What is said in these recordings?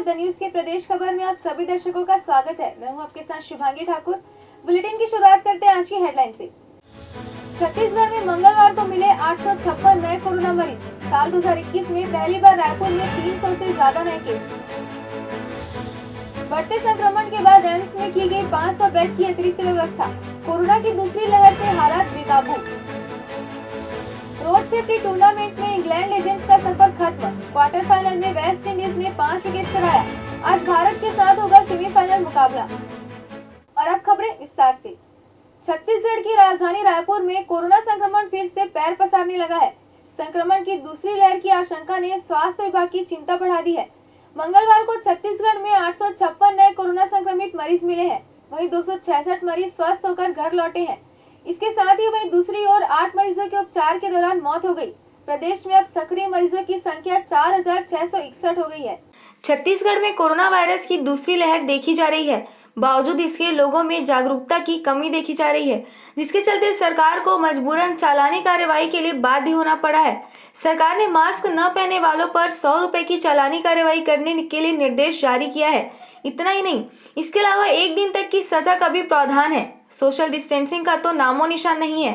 The news के प्रदेश खबर में आप सभी दर्शकों का स्वागत है। मैं हूं आपके साथ शुभांगी ठाकुर। बुलेटिन की शुरुआत करते हैं आज की हेडलाइन से। छत्तीसगढ़ में मंगलवार को मिले 856 नए कोरोना मरीज। साल 2021 में पहली बार रायपुर में 300 से ज्यादा नए केस। बढ़ते संक्रमण के बाद एम्स में की गई 500 बेड की अतिरिक्त व्यवस्था। कोरोना की दूसरी लहर से हालात बेकाबू। रोड सेफ्टी टूर्नामेंट में इंग्लैंड लेजेंड्स का सफर खत्म। क्वार्टर फाइनल में वेस्ट इंडीज ने 5 विकेट चढ़ाया। आज भारत के साथ होगा सेमीफाइनल मुकाबला। और अब खबरें विस्तार से। छत्तीसगढ़ की राजधानी रायपुर में कोरोना संक्रमण फिर से पैर पसारने लगा है। संक्रमण की दूसरी लहर की आशंका ने स्वास्थ्य विभाग की चिंता बढ़ा दी है। मंगलवार को छत्तीसगढ़ में 856 नए कोरोना संक्रमित मरीज मिले हैं। वहीं 266 मरीज स्वस्थ होकर घर लौटे हैं। इसके साथ ही वहीं दूसरी ओर 8 मरीजों के उपचार के दौरान मौत हो गई। प्रदेश में अब सक्रिय मरीजों की संख्या 4661 हो गई है। छत्तीसगढ़ में कोरोना वायरस की दूसरी लहर देखी जा रही है। बावजूद इसके लोगों में जागरूकता की कमी देखी जा रही है, जिसके चलते सरकार को मजबूरन चालानी कार्रवाई के लिए बाध्य होना पड़ा है। सरकार ने मास्क न पहनने वालों पर 100 रुपए की चालानी कार्रवाई करने के लिए निर्देश जारी किया है। इतना ही नहीं, इसके अलावा 1 दिन तक की सजा का भी प्रावधान है। सोशल डिस्टेंसिंग का तो नामो निशान नहीं है।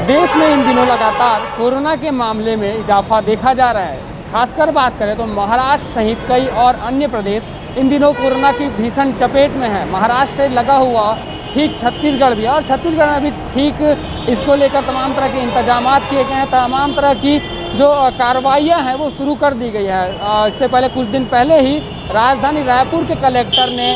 देश में इन दिनों लगातार कोरोना के मामले में इजाफा देखा जा रहा है। खासकर बात करें तो महाराष्ट्र सहित कई और अन्य प्रदेश इन दिनों कोरोना की भीषण चपेट में है। महाराष्ट्र से लगा हुआ ठीक छत्तीसगढ़ भी, और छत्तीसगढ़ में भी ठीक इसको लेकर तमाम तरह के इंतजाम किए गए हैं। तमाम तरह की जो कार्रवाइयाँ हैं वो शुरू कर दी गई है। इससे पहले कुछ दिन पहले ही राजधानी रायपुर के कलेक्टर ने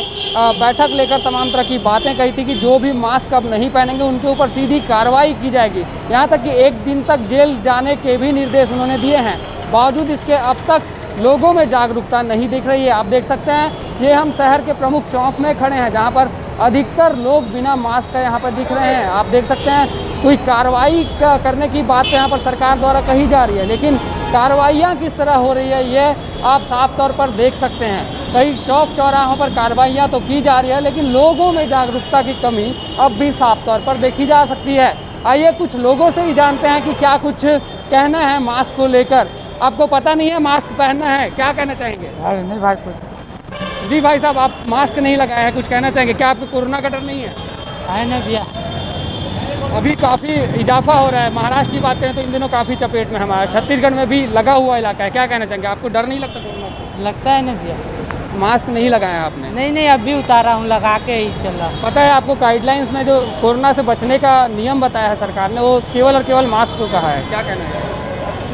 बैठक लेकर तमाम तरह की बातें कही थी कि जो भी मास्क अब नहीं पहनेंगे उनके ऊपर सीधी कार्रवाई की जाएगी। यहाँ तक कि 1 दिन तक जेल जाने के भी निर्देश उन्होंने दिए हैं। बावजूद इसके अब तक लोगों में जागरूकता नहीं दिख रही है। आप देख सकते हैं, ये हम शहर के प्रमुख चौक में खड़े हैं, जहाँ पर अधिकतर लोग बिना मास्क का यहाँ पर दिख रहे हैं। आप देख सकते हैं, कोई कार्रवाई करने की बात यहाँ पर सरकार द्वारा कही जा रही है, लेकिन कार्रवाइयाँ किस तरह हो रही है ये आप साफ तौर पर देख सकते हैं। कई चौक चौराहों पर कार्रवाइयाँ तो की जा रही है, लेकिन लोगों में जागरूकता की कमी अब भी साफ तौर पर देखी जा सकती है। आइए कुछ लोगों से ही जानते हैं कि क्या कुछ कहना है मास्क को लेकर। आपको पता नहीं है मास्क पहनना है, क्या कहना चाहेंगे? नहीं भाई कुछ। जी भाई साहब, आप मास्क नहीं लगाए हैं, कुछ कहना चाहेंगे? क्या आपको कोरोना का डर नहीं है? है ना भैया, अभी काफ़ी इजाफा हो रहा है। महाराष्ट्र की बात करें तो इन दिनों काफ़ी चपेट में हमारा छत्तीसगढ़ में भी लगा हुआ इलाका है। क्या कहना चाहेंगे? आपको डर नहीं लगता कोरोना से? लगता है ना भैया। मास्क नहीं लगाया आपने? नहीं अभी उतारा हूँ, लगा के ही चल रहा। पता है आपको गाइडलाइंस में जो कोरोना से बचने का नियम बताया है सरकार ने, वो केवल और केवल मास्क को कहा है। क्या कहना है?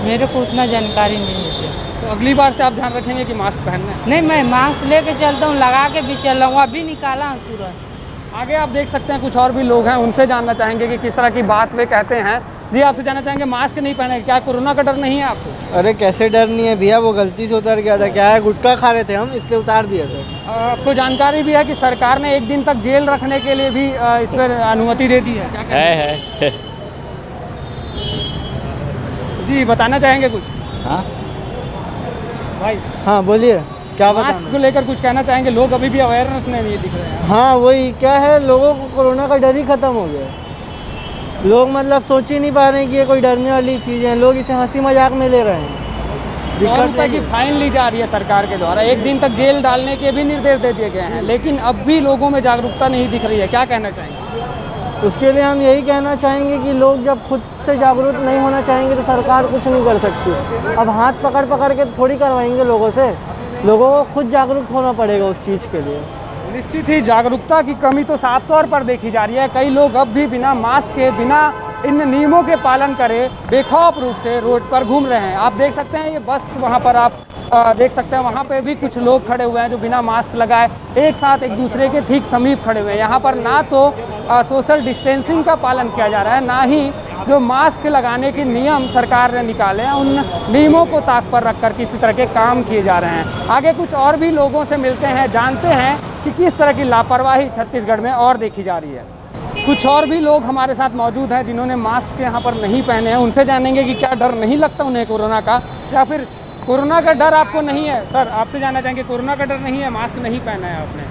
मेरे को उतना जानकारी नहीं है। तो अगली बार से आप ध्यान रखेंगे कि मास्क पहनना है? नहीं, मैं मास्क लेके चलता हूँ, लगा के भी चल रहा हूँ, अभी निकाला हूँ तुरंत। आगे आप देख सकते हैं कुछ और भी लोग हैं, उनसे जानना चाहेंगे कि किस तरह की बात वे कहते हैं। जी, आपसे जानना चाहेंगे, मास्क नहीं पहने, क्या कोरोना का डर नहीं है आपको? अरे कैसे डर नहीं है भैया, वो गलती से उतार गया था। क्या है, गुटखा खा रहे थे हम, इसलिए उतार दिया था। आपको जानकारी भी है कि सरकार ने 1 दिन तक जेल रखने के लिए भी इस पर अनुमति दे दी है? क्या है जी, बताना चाहेंगे कुछ? हाँ भाई हाँ बोलिए, क्या मास्क बताना? को लेकर कुछ कहना चाहेंगे? लोग अभी भी अवेयरनेस नहीं दिख रहे हैं। हाँ वही, क्या है, लोगों को कोरोना का डर ही खत्म हो गया। लोग मतलब सोच ही नहीं पा रहे हैं कि ये कोई डरने वाली चीज़ है। लोग इसे हंसी मजाक में ले रहे हैं। 100 रुपये की फाइन ली जा रही है सरकार के द्वारा। 1 दिन तक जेल डालने के भी निर्देश दे दिए गए हैं, लेकिन अब भी लोगों में जागरूकता नहीं दिख रही है। क्या कहना चाहेंगे? उसके लिए हम यही कहना चाहेंगे कि लोग जब खुद से जागरूक नहीं होना चाहेंगे तो सरकार कुछ नहीं कर सकती। अब हाथ पकड़ पकड़ के थोड़ी करवाएंगे लोगों से। लोगों को खुद जागरूक होना पड़ेगा उस चीज़ के लिए। निश्चित ही जागरूकता की कमी तो साफ तौर पर देखी जा रही है। कई लोग अब भी बिना मास्क के, बिना इन नियमों के पालन करे बेखौफ रूप से रोड पर घूम रहे हैं। आप देख सकते हैं, ये बस वहाँ पर आप देख सकते हैं, वहाँ पे भी कुछ लोग खड़े हुए हैं जो बिना मास्क लगाए एक साथ एक दूसरे के ठीक समीप खड़े हुए हैं। यहाँ पर ना तो सोशल डिस्टेंसिंग का पालन किया जा रहा है, ना ही जो मास्क लगाने के नियम सरकार ने निकाले हैं उन नियमों को ताक पर रखकर किसी तरह के काम किए जा रहे हैं। आगे कुछ और भी लोगों से मिलते हैं, जानते हैं कि किस तरह की लापरवाही छत्तीसगढ़ में और देखी जा रही है। कुछ और भी लोग हमारे साथ मौजूद हैं जिन्होंने मास्क यहाँ पर नहीं पहने हैं। उनसे जानेंगे कि क्या डर नहीं लगता उन्हें कोरोना का, या फिर कोरोना का डर आपको नहीं है। सर, आपसे जानना चाहेंगे, कोरोना का डर नहीं है, मास्क नहीं पहना है आपने?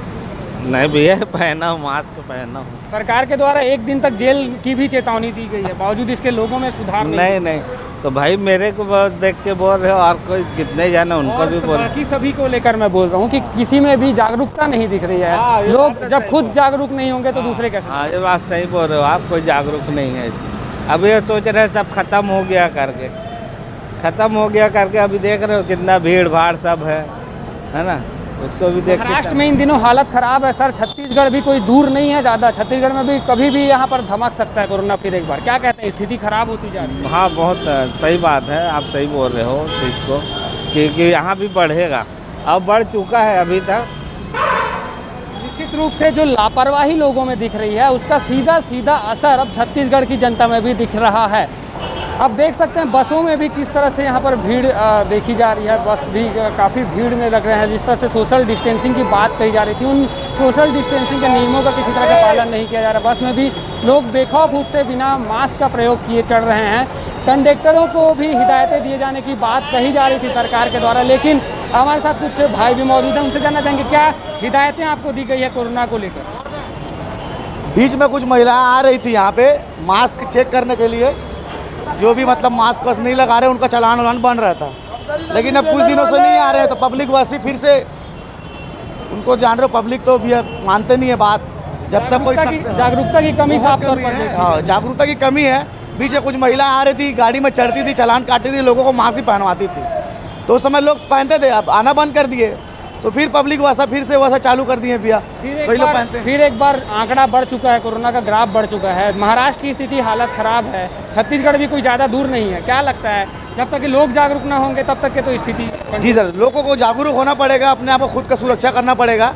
नहीं भैया, पहना मास्क पहना हूँ। सरकार के द्वारा 1 दिन तक जेल की भी चेतावनी दी गई है, बावजूद इसके लोगों में सुधार नहीं तो भाई मेरे को देख के बोल रहे हो, और कोई कितने जाने उनको और भी बोल। बाकी सभी को लेकर मैं बोल रहा हूँ कि किसी में भी जागरूकता नहीं दिख रही है। लोग जब खुद जागरूक नहीं होंगे तो दूसरे कैसे? हाँ, ये बात सही बोल रहे हो आप, कोई जागरूक नहीं है। अब ये सोच रहे हैं सब खत्म हो गया करके, खत्म हो गया करके। अभी देख रहे हो कितना भीड़ भाड़ सब है ना, उसको भी देख के। महाराष्ट्र में इन दिनों हालत खराब है सर। छत्तीसगढ़ भी कोई दूर नहीं है ज़्यादा। छत्तीसगढ़ में भी कभी भी यहाँ पर धमक सकता है कोरोना फिर एक बार। क्या कहते हैं, स्थिति खराब होती जा रही है? हाँ, बहुत सही बात है, आप सही बोल रहे हो चीज़ को, क्योंकि यहाँ भी बढ़ेगा, अब बढ़ चुका है अभी तक। निश्चित रूप से जो लापरवाही लोगों में दिख रही है उसका सीधा सीधा असर अब छत्तीसगढ़ की जनता में भी दिख रहा है। अब देख सकते हैं बसों में भी किस तरह से यहाँ पर भीड़ देखी जा रही है। बस भी काफ़ी भीड़ में लग रहे हैं। जिस तरह से सोशल डिस्टेंसिंग की बात कही जा रही थी, उन सोशल डिस्टेंसिंग के नियमों का किसी तरह का पालन नहीं किया जा रहा। बस में भी लोग बेखौफ रूप से बिना मास्क का प्रयोग किए चढ़ रहे हैं। कंडक्टरों को भी हिदायतें दिए जाने की बात कही जा रही थी सरकार के द्वारा, लेकिन हमारे साथ कुछ भाई भी मौजूद हैं, उनसे जानना चाहेंगे क्या हिदायतें आपको दी गई है कोरोना को लेकर? बीच में कुछ महिलाएं आ रही थी यहाँ पे मास्क चेक करने के लिए, जो भी मतलब मास्क वास्क नहीं लगा रहे उनका चालान वालान बन रहा था, लेकिन अब कुछ दिनों से नहीं आ रहे हैं तो पब्लिक वासी फिर से उनको जान रहे हो, पब्लिक तो भी मानते नहीं है बात। जब तक कोई जागरूकता की कमी साफ तौर पर है। हाँ, जागरूकता की कमी है। बीच में कुछ महिलाएं आ रही थी, गाड़ी में चढ़ती थी, चालान काटती थी, लोगों को मास्क ही पहनवाती थी, तो उस समय लोग पहनते थे। अब आना बंद कर दिए तो फिर पब्लिक वैसा फिर से वैसा चालू कर दिए भैया, कई लोग पहनते हैं। फिर एक बार आंकड़ा बढ़ चुका है, कोरोना का ग्राफ बढ़ चुका है। महाराष्ट्र की स्थिति हालत खराब है, छत्तीसगढ़ भी कोई ज़्यादा दूर नहीं है। क्या लगता है, जब तक कि लोग जागरूक ना होंगे तब तक के तो स्थिति? जी सर, लोगों को जागरूक होना पड़ेगा, अपने आप को खुद का सुरक्षा करना पड़ेगा।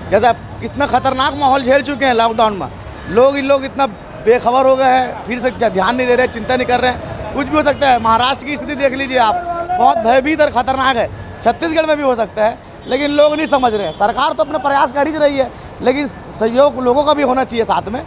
जैसा इतना खतरनाक माहौल झेल चुके हैं लॉकडाउन में, लोग इतना बेखबर हो गए हैं, फिर से ध्यान नहीं दे रहे, चिंता नहीं कर रहे हैं। कुछ भी हो सकता है। महाराष्ट्र की स्थिति देख लीजिए आप, बहुत भयभीत और खतरनाक है। छत्तीसगढ़ में भी हो सकता है, लेकिन लोग नहीं समझ रहे हैं। सरकार तो अपना प्रयास कर ही रही है, लेकिन सहयोग लोगों का भी होना चाहिए साथ में।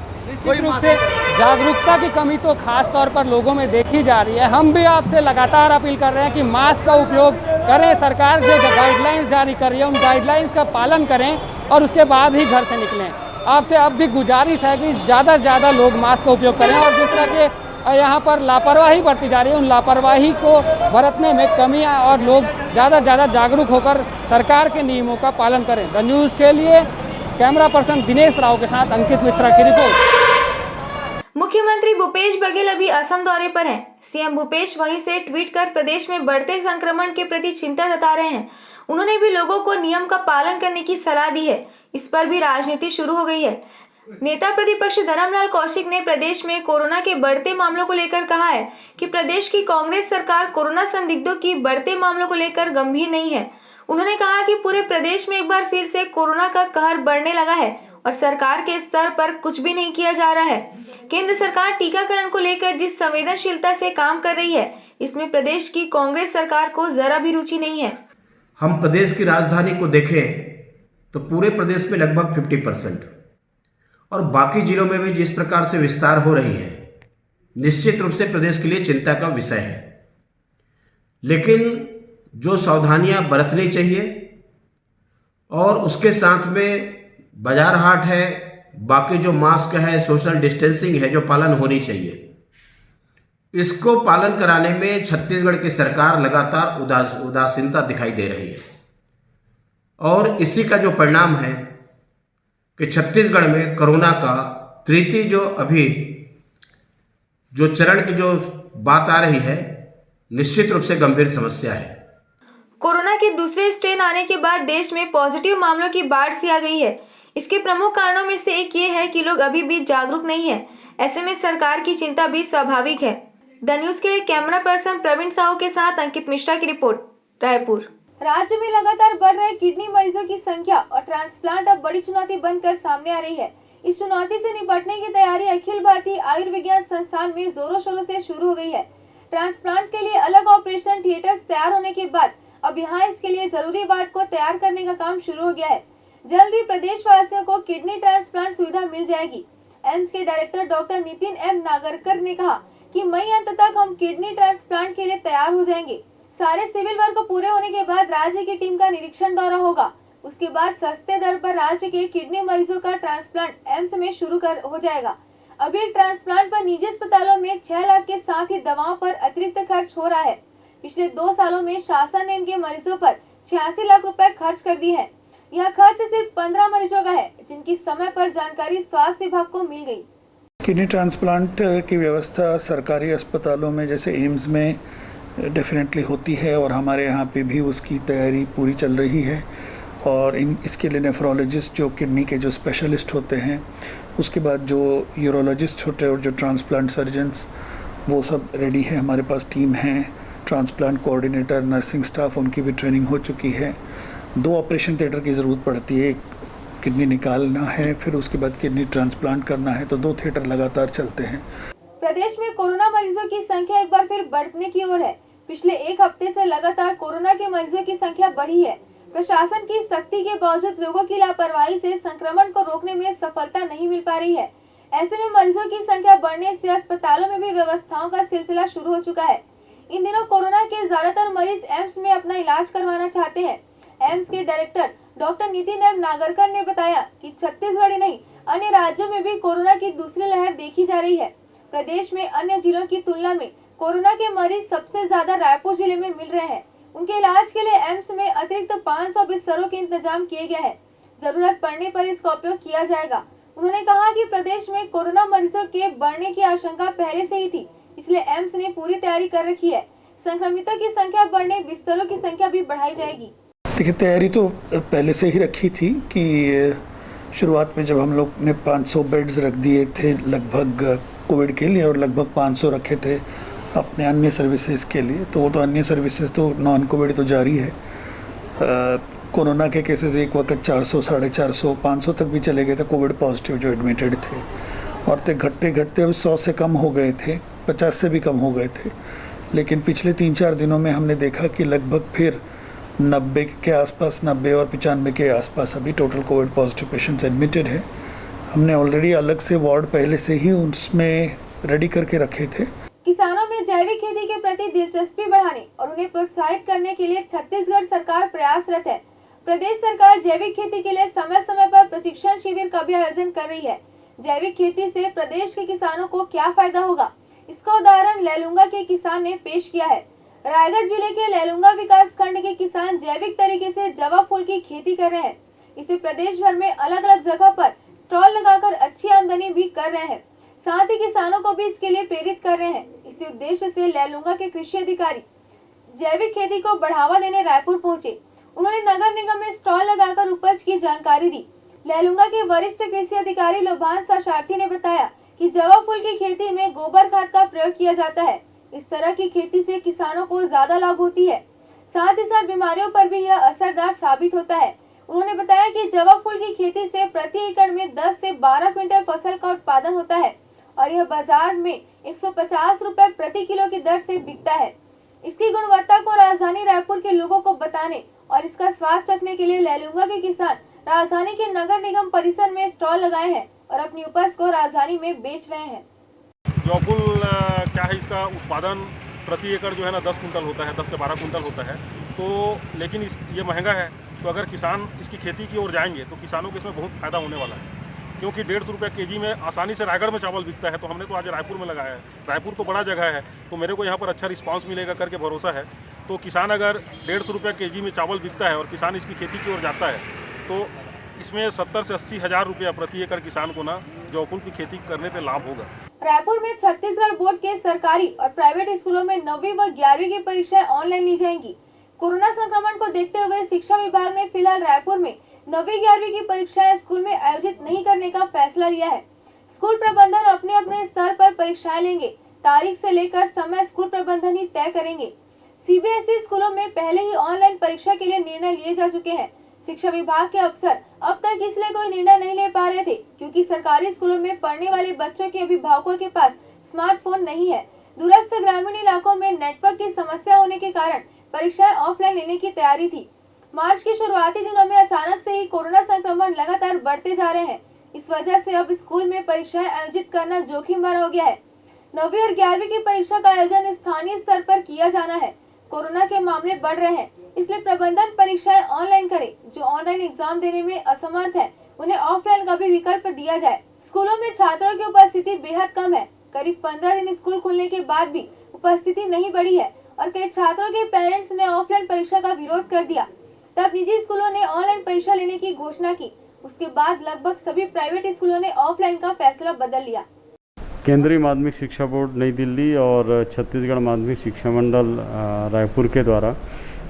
कोई रूप से जागरूकता की कमी तो खास तौर पर लोगों में देखी जा रही है। हम भी आपसे लगातार अपील कर रहे हैं कि मास्क का उपयोग करें। सरकार जो गाइडलाइंस जारी कर रही है उन गाइडलाइंस का पालन करें और उसके बाद ही घर से निकलें। आपसे अब भी गुजारिश है कि ज़्यादा से ज़्यादा लोग मास्क का उपयोग करें और जिस तरह के यहाँ पर लापरवाही बरती जा रही है उन लापरवाही को बरतने में कमी आए और लोग ज़्यादा से ज़्यादा जागरूक होकर सरकार के नियमों का पालन करें। द न्यूज़ के लिए कैमरा पर्सन दिनेश राव के साथ अंकित मिश्रा की रिपोर्ट। मुख्यमंत्री भूपेश बघेल अभी असम दौरे पर हैं। सीएम भूपेश वहीं से ट्वीट कर प्रदेश में बढ़ते संक्रमण के प्रति चिंता जता रहे हैं। उन्होंने भी लोगों को नियम का पालन करने की सलाह दी है। इस पर भी राजनीति शुरू हो गई है। नेता प्रतिपक्ष धर्मलाल कौशिक ने प्रदेश में कोरोना के बढ़ते मामलों को लेकर कहा है कि प्रदेश की कांग्रेस सरकार कोरोना संदिग्धों की बढ़ते मामलों को लेकर गंभीर नहीं है। उन्होंने कहा कि पूरे प्रदेश में एक बार फिर से कोरोना का कहर बढ़ने लगा है और सरकार के स्तर पर कुछ भी नहीं किया जा रहा है। केंद्र सरकार टीकाकरण को लेकर जिस संवेदनशीलता से काम कर रही है, इसमें प्रदेश की कांग्रेस सरकार को जरा भी रुचि नहीं है। हम प्रदेश की राजधानी को देखें तो पूरे प्रदेश में लगभग 50% और बाकी जिलों में भी जिस प्रकार से विस्तार हो रही है, निश्चित रूप से प्रदेश के लिए चिंता का विषय है। लेकिन जो सावधानियां बरतनी चाहिए और उसके साथ में बाजार हाट है, बाकी जो मास्क है, सोशल डिस्टेंसिंग है, जो पालन होनी चाहिए, इसको पालन कराने में छत्तीसगढ़ की सरकार लगातार उदासीनता दिखाई दे रही है। और इसी का जो परिणाम है कि छत्तीसगढ़ में कोरोना का तृतीय जो चरण की जो बात आ रही है, निश्चित रूप से गंभीर समस्या है। कोरोना के दूसरे स्ट्रेन आने के बाद देश में पॉजिटिव मामलों की बाढ़ सी आ गई है। इसके प्रमुख कारणों में से एक ये है कि लोग अभी भी जागरूक नहीं है। ऐसे में सरकार की चिंता भी स्वाभाविक है। द न्यूज़ के लिए कैमरा पर्सन प्रवीण साहू के साथ अंकित मिश्रा की रिपोर्ट, रायपुर। राज्य में लगातार बढ़ रहे किडनी मरीजों की संख्या और ट्रांसप्लांट अब बड़ी चुनौती बनकर सामने आ रही है। इस चुनौती से निपटने की तैयारी अखिल भारतीय आयुर्विज्ञान संस्थान में जोरों शोरों से शुरू हो गई है। ट्रांसप्लांट के लिए अलग ऑपरेशन थिएटर्स तैयार होने के बाद अब यहाँ इसके लिए जरूरी वार्ड को तैयार करने का काम शुरू हो गया है। जल्द ही प्रदेश वासियों को किडनी ट्रांसप्लांट सुविधा मिल जाएगी। एम्स के director doctor Nitin M Nagarkar ने कहा कि मई अंत तक हम किडनी ट्रांसप्लांट के लिए तैयार हो जाएंगे। सारे सिविल वर्क पूरे होने के बाद राज्य की टीम का निरीक्षण दौरा होगा। उसके बाद सस्ते दर पर राज्य के किडनी मरीजों का ट्रांसप्लांट एम्स में शुरू हो जाएगा। अभी ट्रांसप्लांट पर निजी अस्पतालों में 6 लाख के साथ ही दवाओं पर अतिरिक्त खर्च हो रहा है। पिछले 2 सालों में शासन ने इनके मरीजों पर 86 लाख रुपए खर्च कर दिए हैं। यह खर्च सिर्फ 15 मरीजों का है, जिनकी समय पर जानकारी स्वास्थ्य विभाग को मिल गई। किडनी ट्रांसप्लांट की व्यवस्था सरकारी अस्पतालों में जैसे एम्स में डेफिनेटली होती है और हमारे यहाँ पे भी उसकी तैयारी पूरी चल रही है। और इसके लिए नेफ्रोलॉजिस्ट जो किडनी के जो स्पेशलिस्ट होते हैं, उसके बाद जो यूरोलॉजिस्ट होते हैं और जो ट्रांसप्लांट सर्जन्स, वो सब रेडी है। हमारे पास टीम है, ट्रांसप्लांट कोऑर्डिनेटर, नर्सिंग स्टाफ, उनकी भी ट्रेनिंग हो चुकी है। 2 ऑपरेशन थिएटर की ज़रूरत पड़ती है, एक किडनी निकालना है, फिर उसके बाद किडनी ट्रांसप्लांट करना है, तो 2 थिएटर लगातार चलते हैं। प्रदेश में कोरोना मरीजों की संख्या एक बार फिर बढ़ने की ओर है। पिछले 1 हफ्ते से लगातार कोरोना के मरीजों की संख्या बढ़ी है। प्रशासन की सख्ती के बावजूद लोगों की लापरवाही से संक्रमण को रोकने में सफलता नहीं मिल पा रही है। ऐसे में मरीजों की संख्या बढ़ने से अस्पतालों में भी व्यवस्थाओं का सिलसिला शुरू हो चुका है। इन दिनों कोरोना के ज्यादातर मरीज एम्स में अपना इलाज करवाना चाहते हैं। एम्स के director doctor Nitin M Nagarkar ने बताया कि छत्तीसगढ़ ही नहीं, अन्य राज्यों में भी कोरोना की दूसरी लहर देखी जा रही है। प्रदेश में अन्य जिलों की तुलना में कोरोना के मरीज सबसे ज्यादा रायपुर जिले में मिल रहे हैं। उनके इलाज के लिए एम्स में अतिरिक्त 500 बिस्तरों के इंतजाम किए गए हैं। जरूरत पड़ने पर इसका उपयोग किया जाएगा। उन्होंने कहा कि प्रदेश में कोरोना मरीजों के बढ़ने की आशंका पहले से ही थी, इसलिए एम्स ने पूरी तैयारी कर रखी है। संक्रमितों की संख्या बढ़ने, बिस्तरों की संख्या भी बढ़ाई जाएगी। देखिए, तैयारी तो पहले से ही रखी थी कि शुरुआत में जब हम लोग ने 500 बेड्स रख दिए थे लगभग कोविड के लिए और लगभग 500 रखे थे अपने अन्य सर्विसेज के लिए, तो वो तो अन्य सर्विसेज तो नॉन कोविड तो जारी है। कोरोना के केसेस एक वक्त 400, 450, 500 तक भी चले गए थे कोविड पॉजिटिव जो एडमिटेड थे, और घटते घटते अब 100 से कम हो गए थे, 50 से भी कम हो गए थे। लेकिन पिछले 3-4 दिनों में हमने देखा कि लगभग फिर 90 के आसपास, 90 और 95 के आसपास अभी total Covid positive patients admitted है। हमने ऑलरेडी अलग से वार्ड पहले से ही उसमें रेडी करके रखे थे। किसानों में जैविक खेती के प्रति दिलचस्पी बढ़ाने और उन्हें प्रोत्साहित करने के लिए छत्तीसगढ़ सरकार प्रयासरत है। प्रदेश सरकार जैविक खेती के लिए समय समय पर प्रशिक्षण शिविर का भी आयोजन कर रही है। जैविक खेती से प्रदेश के किसानों को क्या फायदा होगा, इसका उदाहरण लैलूंगा के किसान ने पेश किया है। रायगढ़ जिले के लैलूंगा विकास खंड के किसान जैविक तरीके से जवा फूल की खेती कर रहे हैं। इसे प्रदेश भर में अलग अलग जगह पर स्टॉल लगाकर अच्छी आमदनी भी कर रहे हैं। साथ ही किसानों को भी इसके लिए प्रेरित कर रहे हैं। इसी उद्देश्य से लैलूंगा के कृषि अधिकारी जैविक खेती को बढ़ावा देने रायपुर पहुंचे। उन्होंने नगर निगम में स्टॉल लगाकर उपज की जानकारी दी। लैलूंगा के वरिष्ठ कृषि अधिकारी लोभान साशार्थी ने बताया कि जवा फूल की खेती में गोबर खाद का प्रयोग किया जाता है। इस तरह की खेती से किसानों को ज्यादा लाभ होती है, साथ ही साथ बीमारियों पर भी यह असरदार साबित होता है। उन्होंने बताया कि जवा फूल की खेती से प्रति एकड़ में 10 से 12 क्विंटल फसल का उत्पादन होता है और यह बाजार में 150 रुपए प्रति किलो की दर से बिकता है। इसकी गुणवत्ता को राजधानी रायपुर के लोगों को बताने और इसका स्वाद चखने के लिए लैलूंगा के किसान राजधानी के नगर निगम परिसर में स्टॉल लगाए हैं और अपनी उपज को राजधानी में बेच रहे हैं। जवा फूल क्या है, इसका उत्पादन प्रति एकड़ जो है ना 10 कुंटल होता है, 10 से 12 कुंटल होता है। तो लेकिन ये महंगा है, तो अगर किसान इसकी खेती की ओर जाएंगे तो किसानों को इसमें बहुत फ़ायदा होने वाला है, क्योंकि 150 रुपये केजी में आसानी से रायगढ़ में चावल बिकता है। तो हमने तो आज रायपुर में लगाया है। रायपुर तो बड़ा जगह है, तो मेरे को यहाँ पर अच्छा रिस्पांस मिलेगा करके भरोसा है। तो किसान अगर 150 रुपये केजी में चावल बिकता है और किसान इसकी खेती की ओर जाता है, तो इसमें 70 से 80 हज़ार रुपया प्रति एकड़ किसान को ना जवा फूल की खेती करने पे लाभ होगा। रायपुर में छत्तीसगढ़ बोर्ड के सरकारी और प्राइवेट स्कूलों में 9वीं व 11वीं की परीक्षाएं ऑनलाइन ली जाएंगी। कोरोना संक्रमण को देखते हुए शिक्षा विभाग ने फिलहाल रायपुर में 9वीं 11वीं की परीक्षाएं स्कूल में आयोजित नहीं करने का फैसला लिया है। स्कूल प्रबंधन अपने अपने स्तर पर परीक्षाएं लेंगे। तारीख से लेकर समय स्कूल प्रबंधन ही तय करेंगे। सीबीएसई स्कूलों में पहले ही ऑनलाइन परीक्षा के लिए निर्णय लिए जा चुके हैं। शिक्षा विभाग के अफसर अब तक इसलिए कोई निर्णय नहीं ले पा रहे थे, क्योंकि सरकारी स्कूलों में पढ़ने वाले बच्चों के अभिभावकों के पास स्मार्टफोन नहीं है। दूरस्थ ग्रामीण इलाकों में नेटवर्क की समस्या होने के कारण परीक्षाएं ऑफलाइन लेने की तैयारी थी। मार्च के शुरुआती दिनों में अचानक से ही कोरोना संक्रमण लगातार बढ़ते जा रहे हैं। इस वजह से अब स्कूल में परीक्षाएं आयोजित करना जोखिम भरा हो गया है। 9वीं और 11वीं की परीक्षा का आयोजन स्थानीय स्तर पर किया जाना है। कोरोना के मामले बढ़ रहे हैं, इसलिए प्रबंधन परीक्षाएं ऑनलाइन करे। जो ऑनलाइन एग्जाम देने में असमर्थ है, उन्हें ऑफलाइन का भी विकल्प दिया जाए। स्कूलों में छात्रों की उपस्थिति बेहद कम है। करीब 15 दिन स्कूल खुलने के बाद भी उपस्थिति नहीं बढ़ी है और कई छात्रों के पेरेंट्स ने ऑफलाइन परीक्षा का विरोध कर दिया। तब निजी स्कूलों ने ऑनलाइन परीक्षा लेने की घोषणा की। उसके बाद लगभग सभी प्राइवेट स्कूलों ने ऑफलाइन का फैसला बदल लिया। केंद्रीय माध्यमिक शिक्षा बोर्ड नई दिल्ली और छत्तीसगढ़ माध्यमिक शिक्षा मंडल रायपुर के द्वारा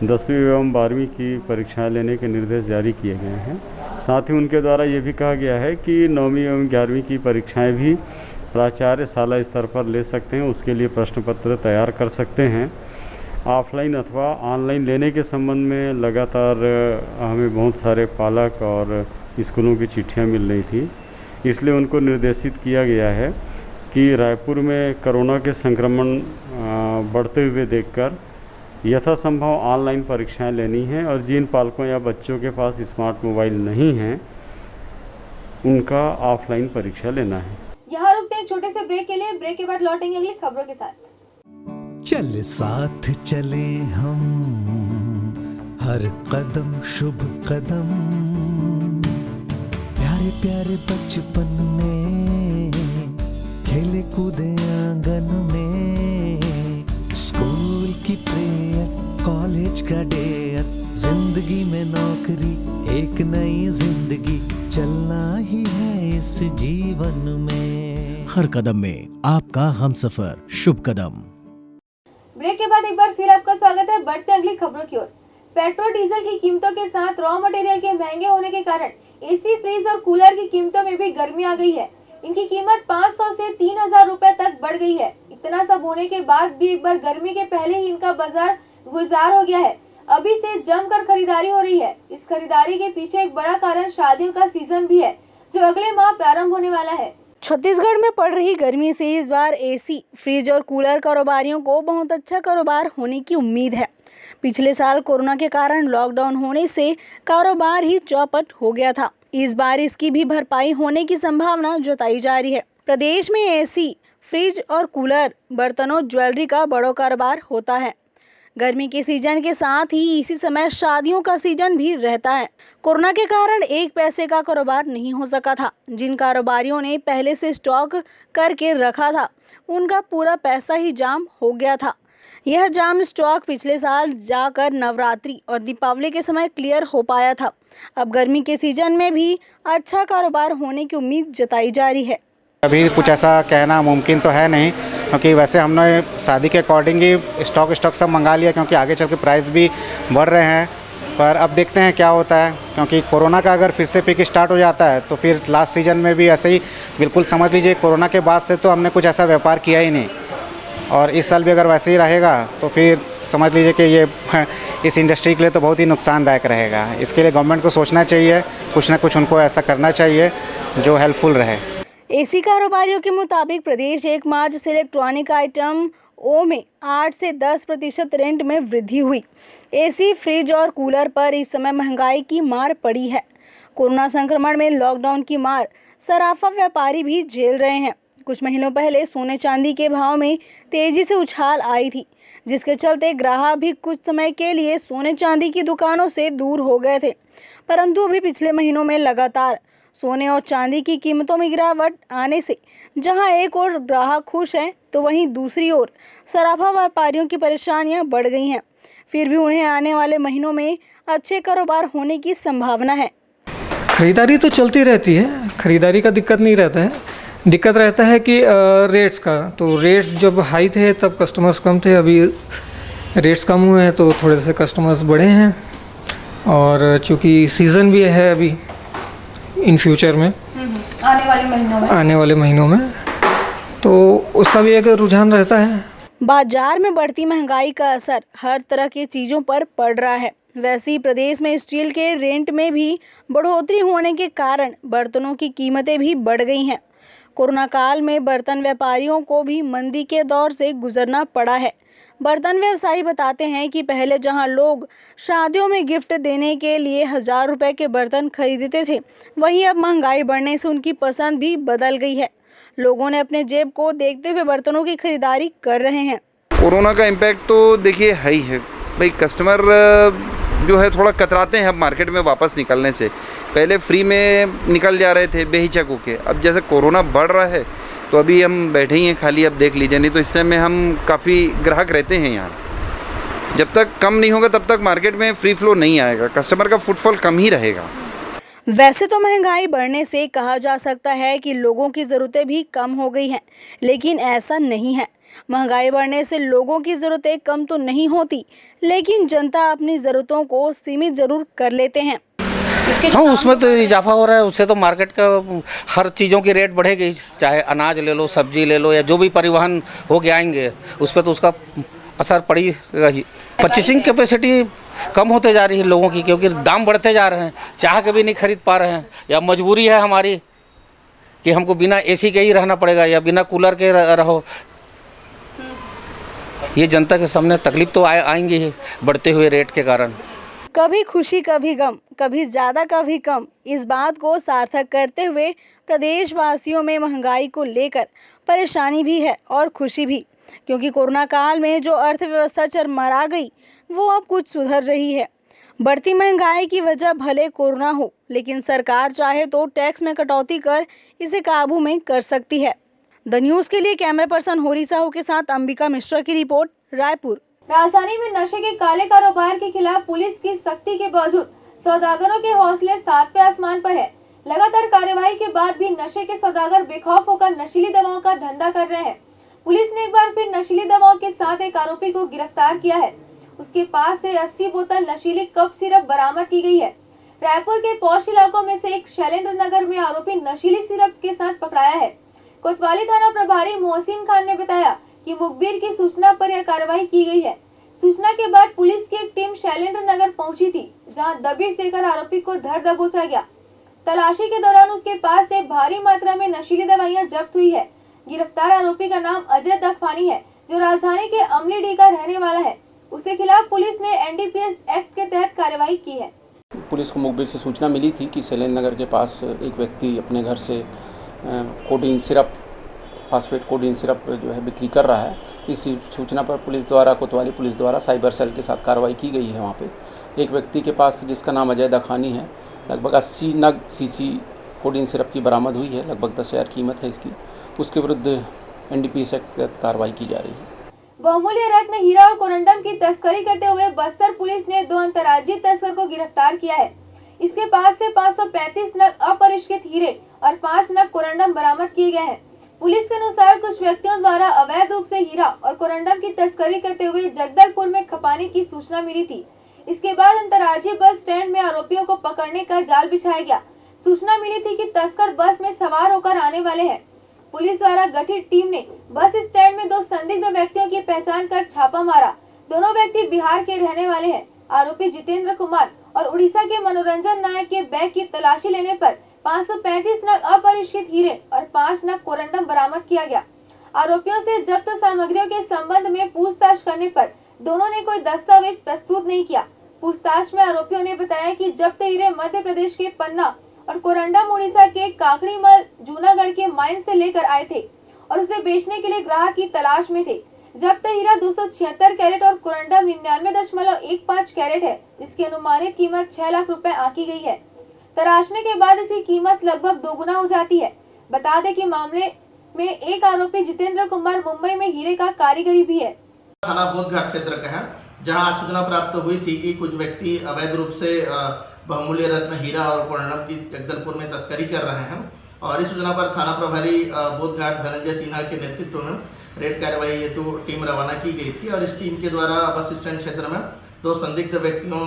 10वीं एवं 12वीं की परीक्षाएं लेने के निर्देश जारी किए गए हैं। साथ ही उनके द्वारा ये भी कहा गया है कि 9वीं एवं 11वीं की परीक्षाएं भी प्राचार्य शाला स्तर पर ले सकते हैं। उसके लिए प्रश्न पत्र तैयार कर सकते हैं। ऑफलाइन अथवा ऑनलाइन लेने के संबंध में लगातार हमें बहुत सारे पालक और स्कूलों की चिट्ठियाँ मिल रही थी, इसलिए उनको निर्देशित किया गया है कि रायपुर में कोरोना के संक्रमण बढ़ते हुए देखकर यथासंभव ऑनलाइन परीक्षाएं लेनी हैं और जिन पालकों या बच्चों के पास स्मार्ट मोबाइल नहीं हैं उनका ऑफलाइन परीक्षा लेना है। यहाँ रुकते हैं छोटे से ब्रेक के लिए। ब्रेक के बाद लौटेंगे अगली खबरों के साथ। चल साथ चले हम, हर कदम शुभ कदम, प्यारे प्यारे बचपन में खेले कूदे आंगन में, स्कूल की प्रेयर, कॉलेज का डेयर, जिंदगी में नौकरी, एक नई जिंदगी, चलना ही है इस जीवन में, हर कदम में आपका हमसफर। शुभ कदम। ब्रेक के बाद एक बार फिर आपका स्वागत है। बढ़ते अगली खबरों की ओर। पेट्रोल डीजल की कीमतों के साथ रॉ मटेरियल के महंगे होने के कारण एसी, फ्रिज और कूलर की कीमतों में भी गर्मी आ गई है। इनकी कीमत 500 से 3000 रुपए तक बढ़ गई है। इतना सब होने के बाद भी एक बार गर्मी के पहले ही इनका बाजार गुलजार हो गया है। अभी से जमकर खरीदारी हो रही है। इस खरीदारी के पीछे एक बड़ा कारण शादियों का सीजन भी है, जो अगले माह प्रारंभ होने वाला है। छत्तीसगढ़ में पड़ रही गर्मी से इस बार एसी, फ्रिज और कूलर कारोबारियों को बहुत अच्छा कारोबार होने की उम्मीद है। पिछले साल कोरोना के कारण लॉकडाउन होने से कारोबार ही चौपट हो गया था। इस बार इसकी भी भरपाई होने की संभावना जताई जा रही है। प्रदेश में एसी, फ्रिज और कूलर, बर्तनों, ज्वेलरी का बड़ा कारोबार होता है। गर्मी के सीजन के साथ ही इसी समय शादियों का सीजन भी रहता है। कोरोना के कारण एक पैसे का कारोबार नहीं हो सका था। जिन कारोबारियों ने पहले से स्टॉक करके रखा था उनका पूरा पैसा ही जाम हो गया था। यह जाम स्टॉक पिछले साल जाकर नवरात्रि और दीपावली के समय क्लियर हो पाया था। अब गर्मी के सीजन में भी अच्छा कारोबार होने की उम्मीद जताई जा रही है। अभी कुछ ऐसा कहना मुमकिन तो है नहीं, क्योंकि वैसे हमने शादी के अकॉर्डिंग ही स्टॉक सब मंगा लिया, क्योंकि आगे चल के प्राइस भी बढ़ रहे हैं। पर अब देखते हैं क्या होता है, क्योंकि कोरोना का अगर फिर से पीक स्टार्ट हो जाता है तो फिर लास्ट सीजन में भी ऐसे ही बिल्कुल समझ लीजिए कोरोना के बाद से तो हमने कुछ ऐसा व्यापार किया ही नहीं, और इस साल भी अगर वैसे ही रहेगा तो फिर समझ लीजिए कि ये इस इंडस्ट्री के लिए तो बहुत ही नुकसानदायक रहेगा। इसके लिए गवर्नमेंट को सोचना चाहिए, कुछ ना कुछ उनको ऐसा करना चाहिए जो हेल्पफुल रहे। एसी कारोबारियों के मुताबिक प्रदेश 1 मार्च से इलेक्ट्रॉनिक आइटम ओ में 8 से 10% रेंट में वृद्धि हुई। एसी, फ्रिज और कूलर पर इस समय महंगाई की मार पड़ी है। कोरोना संक्रमण में लॉकडाउन की मार सराफा व्यापारी भी झेल रहे हैं। कुछ महीनों पहले सोने चांदी के भाव में तेजी से उछाल आई थी, जिसके चलते ग्राहक भी कुछ समय के लिए सोने चांदी की दुकानों से दूर हो गए थे। परंतु अभी पिछले महीनों में लगातार सोने और चांदी की कीमतों में गिरावट आने से जहां एक ओर ग्राहक खुश हैं तो वहीं दूसरी ओर सराफा व्यापारियों की परेशानियां बढ़ गई हैं। फिर भी उन्हें आने वाले महीनों में अच्छे कारोबार होने की संभावना है। खरीदारी तो चलती रहती है, खरीदारी का दिक्कत नहीं रहता है। दिक्कत रहता है कि रेट्स का, तो रेट्स जब हाई थे तब कस्टमर्स कम थे, अभी रेट्स कम हुए हैं तो थोड़े से कस्टमर्स बढ़े हैं। और चूँकि सीज़न भी है अभी इन फ्यूचर में आने वाले महीनों में तो उसका भी एक रुझान रहता है। बाजार में बढ़ती महंगाई का असर हर तरह की चीज़ों पर पड़ रहा है। वैसे ही प्रदेश में स्टील के रेंट में भी बढ़ोतरी होने के कारण बर्तनों की कीमतें भी बढ़ गई हैं। कोरोना काल में बर्तन व्यापारियों को भी मंदी के दौर से गुजरना पड़ा है। बर्तन व्यवसायी बताते हैं कि पहले जहां लोग शादियों में गिफ्ट देने के लिए 1000 रुपए के बर्तन खरीदते थे, वहीं अब महंगाई बढ़ने से उनकी पसंद भी बदल गई है। लोगों ने अपने जेब को देखते हुए बर्तनों की खरीदारी कर रहे हैं। कोरोना का इम्पैक्ट तो देखिए है ही है भाई। कस्टमर जो है थोड़ा कतराते हैं अब मार्केट में वापस निकलने से। पहले फ्री में निकल जा रहे थे बेहिचक होके, अब जैसे कोरोना बढ़ रहा है तो अभी हम बैठे ही हैं खाली, अब देख लीजिए, नहीं तो इस समय हम काफ़ी ग्राहक रहते हैं यहाँ। जब तक कम नहीं होगा तब तक मार्केट में फ्री फ्लो नहीं आएगा, कस्टमर का फुटफॉल कम ही रहेगा। वैसे तो महंगाई बढ़ने से कहा जा सकता है कि लोगों की ज़रूरतें भी कम हो गई हैं, लेकिन ऐसा नहीं है। महंगाई बढ़ने से लोगों की ज़रूरतें कम तो नहीं होती, लेकिन जनता अपनी ज़रूरतों को सीमित ज़रूर कर लेते हैं। हाँ, उसमें तो इजाफा हो रहा है, उससे तो मार्केट का हर चीज़ों की रेट बढ़ेगी, चाहे अनाज ले लो, सब्जी ले लो, या जो भी परिवहन हो के आएंगे उस पर तो उसका असर पड़ेगा ही। परचेसिंग कैपेसिटी कम होते जा रही है लोगों की, क्योंकि दाम बढ़ते जा रहे हैं, चाह के भी नहीं खरीद पा रहे हैं, या मजबूरी है हमारी कि हमको बिना एसी के ही रहना पड़ेगा या बिना कूलर के रहो। ये जनता के सामने तकलीफ तो आएंगी ही बढ़ते हुए रेट के कारण। कभी खुशी कभी गम, कभी ज़्यादा कभी कम, इस बात को सार्थक करते हुए प्रदेशवासियों में महंगाई को लेकर परेशानी भी है और खुशी भी, क्योंकि कोरोना काल में जो अर्थव्यवस्था चरमरा गई वो अब कुछ सुधर रही है। बढ़ती महंगाई की वजह भले कोरोना हो, लेकिन सरकार चाहे तो टैक्स में कटौती कर इसे काबू में कर सकती है। द न्यूज़ के लिए कैमरा पर्सन होरी साहू के साथ अंबिका मिश्रा की रिपोर्ट, रायपुर। राजधानी में नशे के काले कारोबार के खिलाफ पुलिस की सख्ती के बावजूद सौदागरों के हौसले सातवें आसमान पर है। लगातार कार्रवाई के बाद भी नशे के सौदागर बेखौफ होकर नशीली दवाओं का धंधा कर रहे हैं। पुलिस ने एक बार फिर नशीली दवाओं के साथ एक आरोपी को गिरफ्तार किया है। उसके पास से 80 बोतल नशीली कफ सिरप बरामद की गई है। रायपुर के पौष इलाकों में से एक शैलेंद्र नगर में आरोपी नशीली सिरप के साथ पकड़ाया है। कोतवाली थाना प्रभारी मोहसिन खान ने बताया कि मुखबिर की सूचना पर यह कार्रवाई की गई है। सूचना के बाद पुलिस की एक टीम शैलेंद्र नगर पहुंची थी, जहां दबिश देकर आरोपी को धर दबोचा गया। तलाशी के दौरान उसके पास से भारी मात्रा में नशीली दवाइयां जब्त हुई है। गिरफ्तार आरोपी का नाम अजय दखफानी है, जो राजधानी के अमलीडीह का रहने वाला है। उसके खिलाफ पुलिस ने एनडीपीएस एक्ट के तहत कार्रवाई की है। पुलिस को मुखबिर से सूचना मिली थी कि शैलेंद्र नगर के पास एक व्यक्ति अपने घर से codeine syrup, phosphate codeine syrup जो है बिक्री कर रहा है। इस सूचना पर पुलिस द्वारा, कोतवाली पुलिस द्वारा साइबर सेल के साथ कार्रवाई की गई है। वहाँ पे एक व्यक्ति के पास, जिसका नाम अजय दखानी है, लगभग 80 नग सीसी कोडीन सिरप की बरामद हुई है। लगभग 10,000 कीमत है इसकी। उसके विरुद्ध एनडीपीएस एक्ट के तहत कार्रवाई की जा रही है। बहुमूल्य रत्न हीरा और कोरंडम की तस्करी करते हुए बस्तर पुलिस ने 2 अंतर्राज्यीय तस्कर को गिरफ्तार किया है। इसके पास से 535 नग अपरिष्कृत हीरे और 5 नग कोरंडम बरामद किए गए हैं। पुलिस के अनुसार कुछ व्यक्तियों द्वारा अवैध रूप से हीरा और कोरंडम की तस्करी करते हुए जगदलपुर में खपाने की सूचना मिली थी। इसके बाद अंतर्राज्यीय बस स्टैंड में आरोपियों को पकड़ने का जाल बिछाया गया। सूचना मिली थी कि तस्कर बस में सवार होकर आने वाले हैं। पुलिस द्वारा गठित टीम ने बस स्टैंड में 2 संदिग्ध व्यक्तियों की पहचान कर छापा मारा। दोनों व्यक्ति बिहार के रहने वाले हैं। आरोपी जितेंद्र कुमार और उड़ीसा के मनोरंजन नायक के बैग की तलाशी लेने पर 535 नग अपरिष्कृत हीरे और 5 नग कोरंडम बरामद किया गया। आरोपियों से जब्त सामग्रियों के संबंध में पूछताछ करने पर दोनों ने कोई दस्तावेज प्रस्तुत नहीं किया। पूछताछ में आरोपियों ने बताया कि जब्त हीरे मध्य प्रदेश के पन्ना और कोरंडम उड़ीसा के काकड़ीमल जूनागढ़ के माइन से लेकर आए थे और उसे बेचने के लिए ग्राहक की तलाश में थे। जब्त हीरा 276 कैरेट और कोरंडम 99.15 कैरेट है, जिसकी अनुमानित कीमत 6 लाख रुपए आंकी गई है। तराशने के बाद इसकी कीमत लगभग 2 गुना हो जाती है। बता दें कि मामले में एक आरोपी जितेंद्र कुमार मुंबई में हीरे का कारीगरी भी है। थाना बोधघाट क्षेत्र का है, जहां सूचना प्राप्त हुई थी कि कुछ व्यक्ति अवैध रूप से बहुमूल्य रत्न हीरा और कोरंडम की जगदलपुर में तस्करी कर रहे हैं। और इस सूचना पर थाना प्रभारी बोधघाट धनंजय सिन्हा के नेतृत्व में रेड कार्रवाई हेतु टीम रवाना की गई थी। और इस टीम के द्वारा बस स्टैंड क्षेत्र में 2 संदिग्ध व्यक्तियों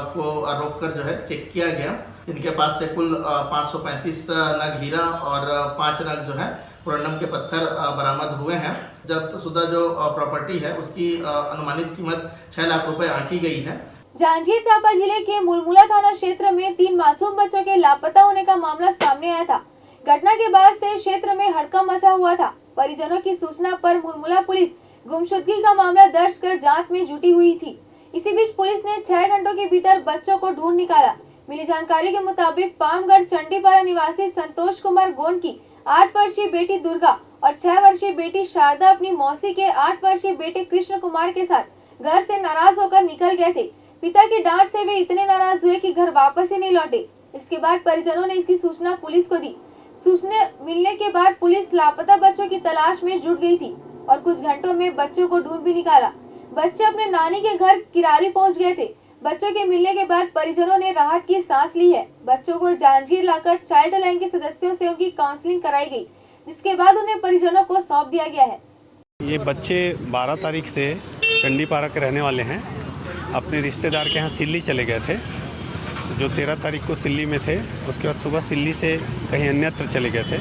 को रोककर जो है चेक किया गया, जिनके पास से कुल 535 नग हीरा और 5 नग जो है कोरंडम के पत्थर बरामद हुए हैं। जब्त शुदा जो प्रॉपर्टी है उसकी अनुमानित कीमत 6 लाख रुपए आंकी गई है। जांजगीर चांपा जिले के मुलमुला थाना क्षेत्र में 3 मासूम बच्चों के लापता होने का मामला सामने आया था। घटना के बाद से क्षेत्र में हड़कंप मचा हुआ था। परिजनों की सूचना पर मुलमुला पुलिस गुमशुदगी का मामला दर्ज कर जांच में जुटी हुई थी। इसी बीच पुलिस ने 6 घंटों के भीतर बच्चों को ढूंढ निकाला। मिली जानकारी के मुताबिक पामगढ़ चंडीपारा निवासी संतोष कुमार गोंड की 8 वर्षीय बेटी दुर्गा और 6 वर्षीय बेटी शारदा अपनी मौसी के 8 वर्षीय बेटे कृष्ण कुमार के साथ घर से नाराज होकर निकल गए थे। पिता की डांट से वे इतने नाराज हुए कि घर वापस ही नहीं लौटे। इसके बाद परिजनों ने इसकी सूचना पुलिस को दी। सूचना मिलने के बाद पुलिस लापता बच्चों की तलाश में जुट गई थी और कुछ घंटों में बच्चों को ढूंढ भी निकाला। बच्चे अपने नानी के घर किरारी पहुंच गए थे। बच्चों के मिलने के बाद परिजनों ने राहत की सांस ली है। बच्चों को जांजगीर लाकर चाइल्ड लाइन के सदस्यों से उनकी काउंसलिंग कराई गई, जिसके बाद उन्हें परिजनों को सौंप दिया गया है। ये बच्चे 12 तारीख से चंडीपारा के रहने वाले हैं। अपने रिश्तेदार के यहाँ सिल्ली चले गए थे, जो 13 तारीख को सिल्ली में थे। उसके बाद सुबह सिल्ली से कहीं अन्यत्र चले गए थे।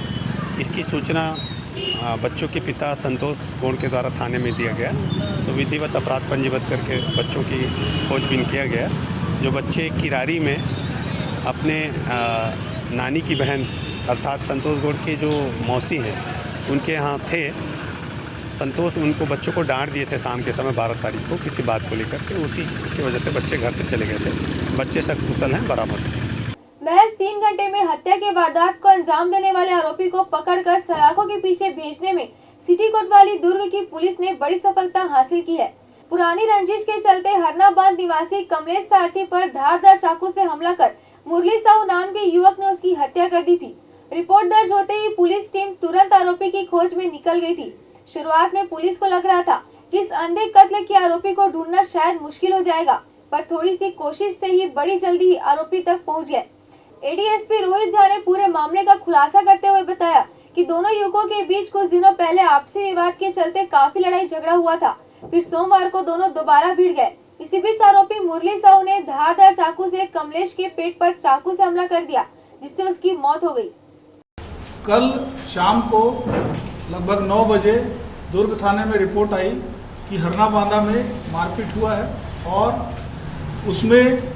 इसकी सूचना बच्चों के पिता संतोष गोंड के द्वारा थाने में दिया गया, तो विधिवत अपराध पंजीबद्ध करके बच्चों की खोजबीन किया गया। जो बच्चे किरारी में अपने नानी की बहन अर्थात संतोष गोंड की जो मौसी हैं उनके यहाँ थे। संतोष उनको बच्चों को डांट दिए थे शाम के समय 12 तारीख को किसी बात को लेकर के, उसी की वजह से बच्चे घर से चले गए थे। बच्चे सकुशल हैं, बरामद हैं। महज 3 घंटे में हत्या के वारदात को अंजाम देने वाले आरोपी को पकड़कर सलाखों के पीछे भेजने में सिटी कोतवाली दुर्ग की पुलिस ने बड़ी सफलता हासिल की है। पुरानी रंजिश के चलते हरना बांध निवासी कमलेश सारथी पर धारदार चाकू से हमला कर मुरली साहू नाम के युवक ने उसकी हत्या कर दी थी। रिपोर्ट दर्ज होते ही पुलिस टीम तुरंत आरोपी की खोज में निकल गई थी। शुरुआत में पुलिस को लग रहा था कि इस अंधे कत्ल के आरोपी को ढूंढना शायद मुश्किल हो जाएगा, पर थोड़ी सी कोशिश से ही बड़ी जल्दी ही आरोपी तक पहुंच गए। एडीएसपी रोहित झा ने पूरे मामले का खुलासा करते हुए बताया कि दोनों युवकों के बीच कुछ दिनों पहले आपसी विवाद के चलते काफी लड़ाई झगड़ा हुआ था। फिर सोमवार को दोनों दोबारा भिड़ गए। इसी बीच आरोपी मुरली साहू ने धारदार चाकू से कमलेश के पेट पर चाकू से हमला कर दिया, जिससे उसकी मौत हो गई। कल शाम को लगभग 9 बजे दुर्ग थाने में रिपोर्ट आई कि हरना बांधा में मारपीट हुआ है और उसमें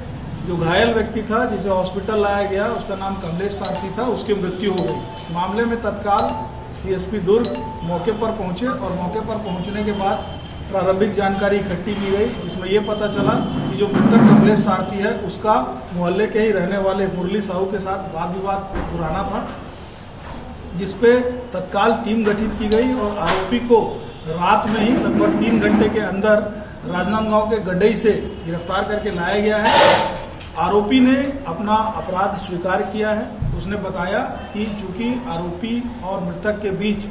जो घायल व्यक्ति था जिसे हॉस्पिटल लाया गया उसका नाम कमलेश सारथी था, उसकी मृत्यु हो गई। मामले में तत्काल सीएसपी दुर्ग मौके पर पहुंचे और मौके पर पहुंचने के बाद प्रारंभिक जानकारी इकट्ठी की गई, जिसमें ये पता चला कि जो मृतक कमलेश सारथी है उसका मोहल्ले के ही रहने वाले मुरली साहू के साथ वाद विवाद पुराना था, जिसपे तत्काल टीम गठित की गई और आरोपी को रात में ही लगभग 3 घंटे के अंदर राजनांदगांव के गड्ढई से गिरफ्तार करके लाया गया है। आरोपी ने अपना अपराध स्वीकार किया है। उसने बताया कि चूंकि आरोपी और मृतक के बीच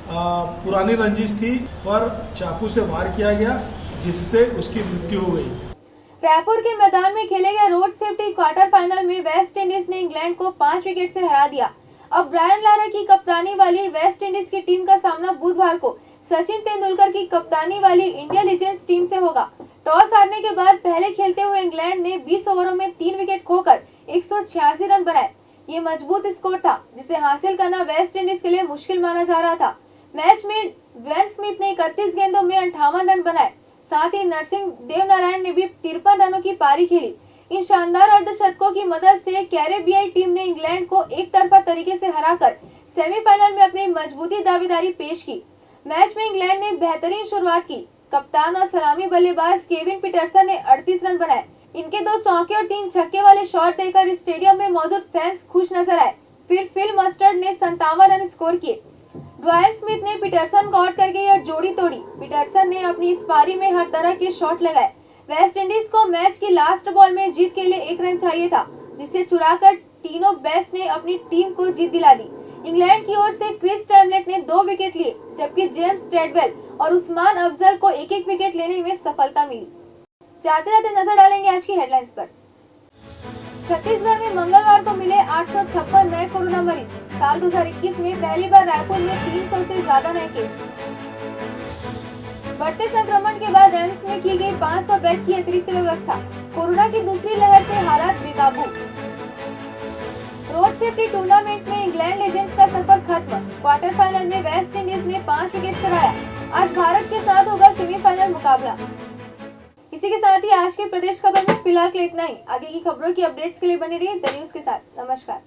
पुरानी रंजिश थी, पर चाकू से वार किया गया, जिससे उसकी मृत्यु हो गई। रायपुर के मैदान में खेले गए रोड सेफ्टी क्वार्टर फाइनल में वेस्ट इंडीज ने इंग्लैंड को 5 विकेट से हरा दिया। अब ब्रायन लारा की कप्तानी वाली वेस्ट इंडीज की टीम का सामना बुधवार को सचिन तेंदुलकर की कप्तानी वाली इंडिया लीजेंड्स टीम से होगा। टॉस हारने के बाद पहले खेलते हुए इंग्लैंड ने 20 ओवरों में 3 विकेट खोकर 186 रन बनाए। ये मजबूत स्कोर था, जिसे हासिल करना वेस्ट इंडीज के लिए मुश्किल माना जा रहा था। मैच में वेन स्मिथ ने 31 गेंदों में 58 रन बनाए। साथ ही नरसिंह देव नारायण ने भी 53 रनों की पारी खेली। इन शानदार अर्धशतकों की मदद से कैरेबियाई टीम ने इंग्लैंड को एक तरफा तरीके से हराकर सेमीफाइनल में अपनी मजबूती दावेदारी पेश की। मैच में इंग्लैंड ने बेहतरीन शुरुआत की। कप्तान और सलामी बल्लेबाज केविन पीटरसन ने 38 रन बनाए। इनके 2 चौके और 3 छक्के वाले शॉट देकर स्टेडियम में मौजूद फैंस खुश नजर आए। फिर फिल मस्टर्ड ने 57 रन स्कोर किए। ड्वाइन स्मिथ ने पीटरसन को आउट करके यह जोड़ी तोड़ी। पीटरसन ने अपनी इस पारी में हर तरह के शॉट लगाए। वेस्ट इंडीज को मैच की लास्ट बॉल में जीत के लिए 1 रन चाहिए था, जिसे चुराकर टीनो बेस्ट ने अपनी टीम को जीत दिला दी। इंग्लैंड की ओर से क्रिस टैमलेट ने 2 विकेट लिए, जबकि जेम्स ट्रेडवेल और उस्मान अफजल को 1-1 विकेट लेने में सफलता मिली। जाते जाते नजर डालेंगे आज की हेडलाइंस पर। छत्तीसगढ़ में मंगलवार को मिले 856 नए कोरोना मरीज। साल 2021 में पहली बार रायपुर में 300 से ज्यादा नए केस। बढ़ते संक्रमण के बाद एम्स में की गई 500 बेड की अतिरिक्त व्यवस्था। कोरोना की दूसरी लहर से हालात बेकाबू। रोड सेफ्टी टूर्नामेंट में इंग्लैंड लेजेंड्स का सफर खत्म। क्वार्टर फाइनल में वेस्ट इंडीज ने 5 विकेट सराया। आज भारत के साथ होगा सेमीफाइनल मुकाबला। इसी के साथ ही आज के प्रदेश खबर में फिलहाल के लिए इतना ही। आगे की खबरों की अपडेट्स के लिए बने रहिए द न्यूज़ के साथ। नमस्कार।